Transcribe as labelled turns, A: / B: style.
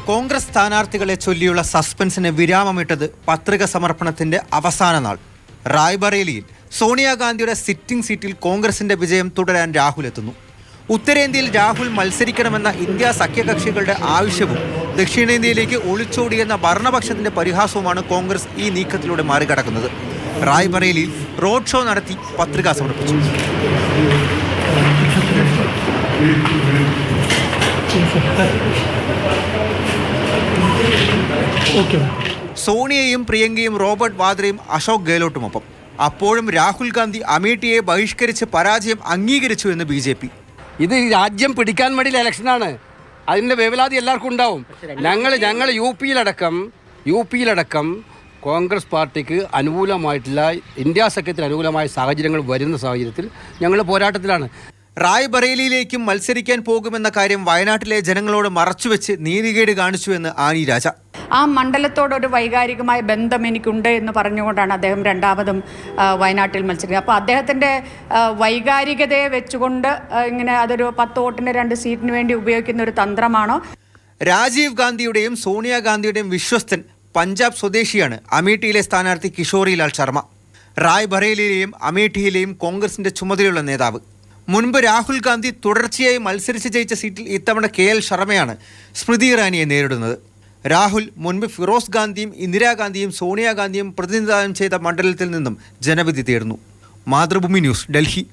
A: കോൺഗ്രസ് സ്ഥാനാർത്ഥികളെ ചൊല്ലിയുള്ള സസ്പെൻസിന് വിരാമമിട്ടത് പത്രിക സമർപ്പണത്തിന്റെ അവസാന നാൾ. റായ്ബറേലിയിൽ സോണിയാഗാന്ധിയുടെ സിറ്റിംഗ് സീറ്റിൽ കോൺഗ്രസിന്റെ വിജയം തുടരാൻ രാഹുൽ എത്തുന്നു. ഉത്തരേന്ത്യയിൽ രാഹുൽ മത്സരിക്കണമെന്ന ഇന്ത്യ സഖ്യകക്ഷികളുടെ ആവശ്യവും ദക്ഷിണേന്ത്യയിലേക്ക് ഒളിച്ചോടിയെന്ന ഭരണപക്ഷത്തിന്റെ പരിഹാസവുമാണ് കോൺഗ്രസ് ഈ നീക്കത്തിലൂടെ മറികടക്കുന്നത്. റായ്ബറേലിയിൽ റോഡ് ഷോ നടത്തി പത്രിക സമർപ്പിച്ചു. സോണിയയും പ്രിയങ്കയും റോബർട്ട് വാദ്രയും അശോക് ഗെഹ്ലോട്ടുമൊപ്പം. അപ്പോഴും രാഹുൽ ഗാന്ധി അമേഠിയെ ബഹിഷ്കരിച്ച് പരാജയം അംഗീകരിച്ചു എന്ന് BJP.
B: ഇത് രാജ്യം പിടിക്കാൻ വേണ്ടിയുള്ള ഇലക്ഷനാണ്. അതിൻ്റെ വേവലാതി എല്ലാവർക്കും ഉണ്ടാവും. ഞങ്ങൾ യു പിയിലടക്കം കോൺഗ്രസ് പാർട്ടിക്ക് അനുകൂലമായിട്ടുള്ള ഇന്ത്യ സഖ്യത്തിന് അനുകൂലമായ സാഹചര്യങ്ങൾ വരുന്ന സാഹചര്യത്തിൽ ഞങ്ങൾ പോരാട്ടത്തിലാണ്.
A: റായ്ബറേലിയിലേക്കും മത്സരിക്കാൻ പോകുമെന്ന കാര്യം വയനാട്ടിലെ ജനങ്ങളോട് മറച്ചുവെച്ച് നീതികേട് കാണിച്ചുവെന്ന് ആനി രാജ.
C: ആ മണ്ഡലത്തോടൊരു വൈകാരികമായ ബന്ധം എനിക്കുണ്ട് എന്ന് പറഞ്ഞുകൊണ്ടാണ് അദ്ദേഹം രണ്ടാമതും വയനാട്ടിൽ മത്സരിക്കുന്നത്. അപ്പോൾ അദ്ദേഹത്തിൻ്റെ വൈകാരികതയെ വെച്ചുകൊണ്ട് ഇങ്ങനെ അതൊരു 10 വോട്ടിന് 2 സീറ്റിന് വേണ്ടി ഉപയോഗിക്കുന്ന ഒരു തന്ത്രമാണോ?
A: രാജീവ് ഗാന്ധിയുടെയും സോണിയാഗാന്ധിയുടെയും വിശ്വസ്തൻ പഞ്ചാബ് സ്വദേശിയാണ് അമേഠിയിലെ സ്ഥാനാർത്ഥി കിഷോറിലാൽ ശർമ്മ. റായ്ബറേലിയിലെയും അമേഠിയിലെയും കോൺഗ്രസിന്റെ ചുമതലയുള്ള നേതാവ്. മുൻപ് രാഹുൽ ഗാന്ധി തുടർച്ചയായി മത്സരിച്ച് ജയിച്ച സീറ്റിൽ ഇത്തവണ KL ശർമ്മയാണ് സ്മൃതി ഇറാനിയെ നേരിടുന്നത്. രാഹുൽ മുൻപ് ഫിറോസ് ഗാന്ധിയും ഇന്ദിരാഗാന്ധിയും സോണിയാഗാന്ധിയും പ്രതിനിധാനം ചെയ്ത മണ്ഡലത്തിൽ നിന്നും ജനവിധി തേടുന്നു. മാതൃഭൂമി ന്യൂസ്, ഡൽഹി.